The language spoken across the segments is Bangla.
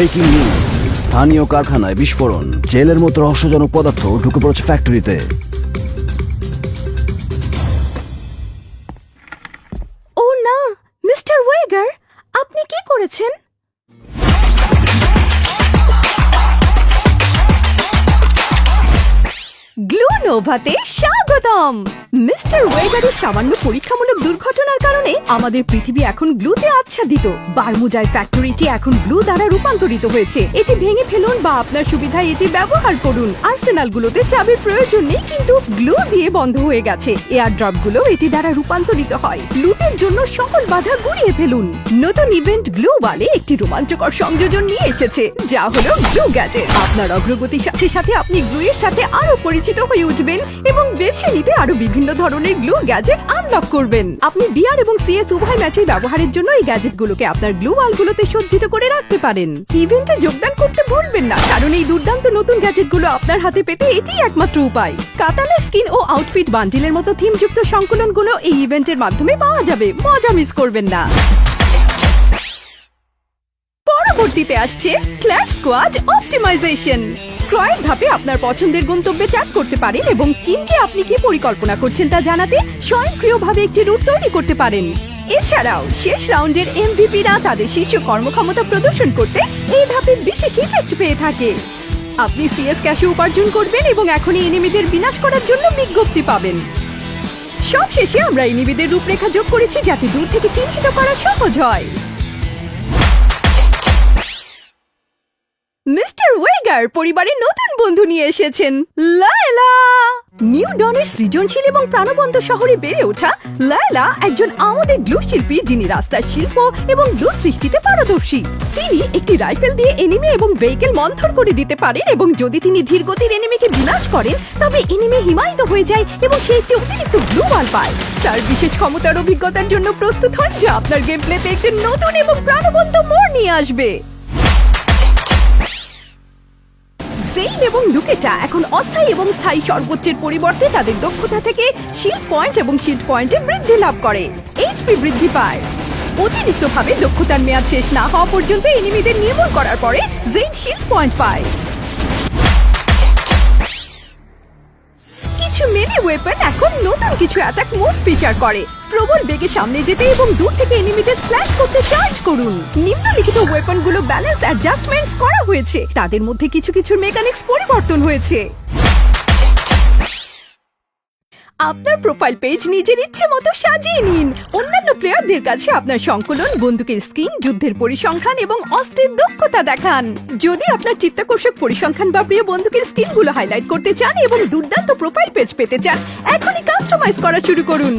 ব্রেকিং নিউজ, স্থানীয় কারখানায় বিস্ফোরণ, জেলের মতো রহস্যজনক পদার্থ ঢুকে পড়েছে ফ্যাক্টরিতে। ও না, মিস্টার ওয়েগার, আপনি কি করেছেন? গ্লু নোভাতে স্বাগতম। মিস্টার ওয়েগারের সামান্য পরীক্ষামূলক দুর্ঘটনার কারণে আমাদের পৃথিবী এখন গ্লুতে আচ্ছাদিত। বারমুডায় ফ্যাক্টরিটি এখন গ্লু দ্বারা রূপান্তরিত হয়েছে। এটি ভেঙে ফেলুন বা আপনার সুবিধায় এটি ব্যবহার করুন। আর্সেনালগুলোতে চাবির প্রয়োজন নেই, কিন্তু গ্লু দিয়ে বন্ধ হয়ে গেছে। এয়ার ড্রপগুলো এটি দ্বারা রূপান্তরিত হয়। লুটের জন্য সকল বাধা গুড়িয়ে ফেলুন। নতুন ইভেন্ট গ্লু ওয়ালে একটি রোমাঞ্চকর সংযোজন নিয়ে এসেছে, যা হলো গ্লু গ্যাজেট। আপনার অগ্রগতির সাথে সাথে আপনি গ্লু এর সাথে আরো পরিচিত হয়ে উঠবেন এবং বেছে নিতে আরো বিভিন্ন ধরনের গ্লু গ্যাজেট আনলক করবেন। আপনি বিআর এবং সিএস উভয় ম্যাচে ব্যবহারের জন্য এই গ্যাজেটগুলোকে আপনার গ্লু ওয়ালগুলোতে সজ্জিত করে রাখতে পারেন। ইভেন্টে যোগদান করতে ভুলবেন না, কারণ এই দুর্দান্ত নতুন গ্যাজেটগুলো আপনার হাতে পেতে এটিই একমাত্র উপায়। কাতানা স্কিন ও আউটফিট বান্ডিলের মতো থিমযুক্ত সংকলনগুলো এই ইভেন্টের মাধ্যমে পাওয়া যাবে। মজা মিস করবেন না। পরবর্তীতে আসছে ক্ল্যাশ স্কোয়াড অপটিমাইজেশন। ক্রয়ের ধাপে আপনার পছন্দের গন্তব্যে ট্যাপ করতে পারেন এবং চীনকে আপনি কি পরিকল্পনা করছেন তা জানাতে স্বয়ংক্রিয়ভাবে একটি রুট তৈরি করতে পারেন। এছাড়াও শেষ রাউন্ডের এমভিপিরা তাদের শীর্ষ কর্মক্ষমতা প্রদর্শন করতে এই ধাপে বিশেষ ইফেক্ট পেয়ে থাকে। আপনি সিএস ক্যাশে উপার্জন করবেন এবং এখনই এনিমিদের বিনাশ করার জন্য বিজ্ঞপ্তি পাবেন। সবশেষে আমরা এনিমিদের রূপরেখা যোগ করেছি যাতে দূর থেকে চিহ্নিত করা সহজ হয়। মিস্টার ওয়েগার পরিবারের নতুন বন্ধু নিয়ে এসেছেন, লায়লা। নিউ ডনের সৃজনশীল এবং প্রাণবন্ত শহরে বেড়ে ওঠা লায়লা একজন আমাদের গ্লু শিল্পী, যিনি রাস্তার শিল্প এবং গ্লু সৃষ্টিতে পারদর্শী। তিনি একটি রাইফেল দিয়ে এনিমি এবং ভেহিকেল মন্থর করে দিতে পারেন এবং যদি তিনি ধীরগতির এনিমিকে বিনাশ করেন তবে এনিমি হিমায়িত হয়ে যায় এবং সে একটি অতিরিক্ত গ্লু ওয়াল পায়। তার বিশেষ ক্ষমতার অভিজ্ঞতার জন্য প্রস্তুত হন, যা আপনার গেম প্লেতে একটি নতুন এবং প্রাণবন্ত মোড় নিয়ে আসবে। জেইন এবং লুকেটা এখন অস্থায়ী এবং স্থায়ী সর্বোচ্চের পরিবর্তে তাদের দক্ষতা থেকে শিল্ড পয়েন্ট এবং শিল্ড পয়েন্টে বৃদ্ধি লাভ করে। এইচপি বৃদ্ধি পায়। অতিরিক্তভাবে দক্ষতার মেয়াদ শেষ না হওয়া পর্যন্ত এনিমিদের নির্মূল করার পরে জেইন শিল্ড পয়েন্ট পায়। কিছু মেলি ওয়েপন এখন নতুন কিছু অ্যাটাক মোড ফিচার করে। প্রবল বেগে সামনে যেতে এবং দূর থেকে এনিমিদের স্ল্যাশ করতে চার্জ করুন। নিম্নলিখিত ওয়েপনগুলো ব্যালেন্স অ্যাডজাস্টমেন্টস করা হয়েছে। তাদের মধ্যে কিছু মেকানিক্স পরিবর্তন হয়েছে। আপনার প্রোফাইল পেজ নিজের ইচ্ছে মতো সাজিয়ে নিন। অন্যান্য প্লেয়ারদের কাছে আপনার সংকলন, বন্দুকের স্কিন, যুদ্ধের পরিসংখ্যান এবং অস্ত্রের দক্ষতা দেখান। যদি আপনার চিত্তাকর্ষক পরিসংখ্যান বা প্রিয় বন্দুকের স্কিনগুলো হাইলাইট করতে চান এবং দুর্দান্ত প্রোফাইল পেজ পেতে চান, এখনই কাস্টমাইজ করা শুরু করুন।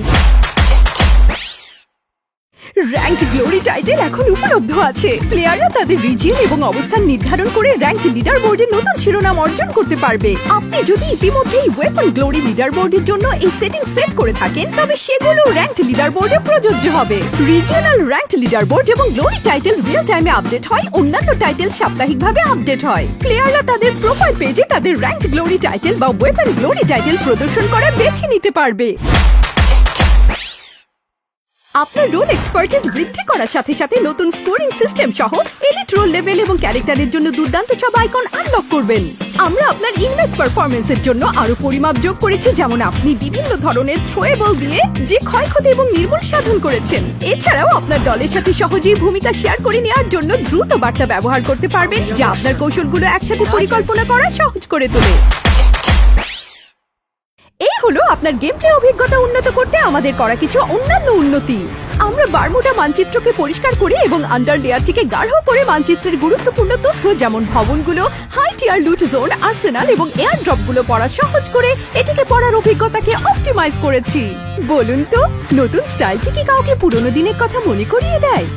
র্যাঙ্কড গ্লোরি টাইটেল এখন উপলব্ধ আছে। প্লেয়াররা তাদের রিজিয়ন এবং অবস্থান নির্ধারণ করে র্যাঙ্কড লিডার বোর্ডে নতুন শিরোনাম অর্জন করতে পারবে। আপনি যদি ইতিমধ্যেই ওয়েপন গ্লোরি লিডার বোর্ডের জন্য এই সেটিং সেট করে থাকেন, তবে সেগুলো র্যাঙ্কড লিডার বোর্ডে প্রযোজ্য হবে। রিজিয়নাল র্যাঙ্কড লিডার বোর্ড এবং গ্লোরি টাইটেল রিয়েল টাইমে আপডেট হয়, অন্যান্য টাইটেল সাপ্তাহিকভাবে আপডেট হয়। প্লেয়াররা তাদের প্রোফাইল পেজে তাদের র্যাঙ্কড গ্লোরি টাইটেল বা ওয়েপন গ্লোরি টাইটেল প্রদর্শন করে বেছে নিতে পারবে। আপনার রোল এক্সপার্টিস বৃদ্ধি করার সাথে সাথে নতুন স্কোরিং সিস্টেম সহ এলিট রোল লেভেল এবং ক্যারেক্টারের জন্য দুর্দান্ত সব আইকন আনলক করবেন। আমরা আপনার ইনভেস্ট পারফরম্যান্সের জন্য আরো পরিমাপ যোগ করেছি, যেমন আপনি বিভিন্ন ধরনের থ্রোয়েবল দিয়ে যে ক্ষয়ক্ষতি এবং নির্মূল সাধন করেছেন। এছাড়াও আপনার দলের সাথে সহজেই ভূমিকা শেয়ার করে নেওয়ার জন্য দ্রুত বার্তা ব্যবহার করতে পারবেন, যা আপনার কৌশলগুলো একসাথে পরিকল্পনা করা সহজ করে তোলে। এই হলো আপনার গেম প্লে অভিজ্ঞতা উন্নত করতে আমাদের করা কিছু অন্যান্য উন্নতি। আমরা বারমুডা মানচিত্রকে পরিষ্কার করে এবং আন্ডার লেয়ারটিকে গাঢ় করে মানচিত্রের গুরুত্বপূর্ণ তথ্য যেমন ভবনগুলো, হাই টিয়ার লুট জোন, আর্সেনাল এবং এয়ার ড্রপগুলো পড়া সহজ করে এটিকে পড়ার অভিজ্ঞতাকে অপটিমাইজ করেছি। বলুন তো, নতুন স্টাইলটি কি কাউকে পুরনো দিনের কথা মনে করিয়ে দেয়?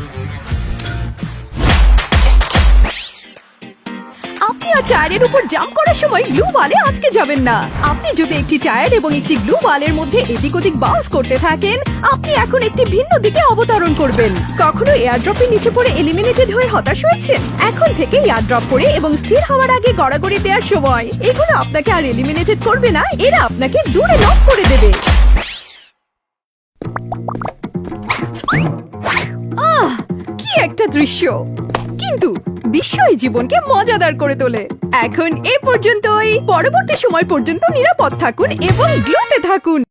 আপনি আর টায়ারের উপর জাম্প করার সময় গ্লু ওয়ালে আটকে যাবেন না। আপনি যদি একটি টায়ার এবং একটি গ্লু ওয়ালের মধ্যে এদিক ওদিক বাউন্স করতে থাকেন, আপনি এখন একটি ভিন্ন দিকে অবতরণ করবেন। কখনো এয়ারড্রপের নিচে পড়ে এলিমিনেটেড হয়ে হতাশ হয়েছেন? এখন থেকে এয়ারড্রপ করে এবং স্থির হওয়ার আগে গড়াগড়ি দেওয়ার সময় এগুলো আপনাকে আর এলিমিনেটেড করবে না, এরা আপনাকে দূরে নক করে দেবে। কি একটা দৃশ্য! কিন্তু বিস্ময় জীবনকে মজাদার করে তোলে। এখন এ পর্যন্তই, পরবর্তী সময় পর্যন্ত নিরাপদ থাকুন এবং গ্লুতে থাকুন।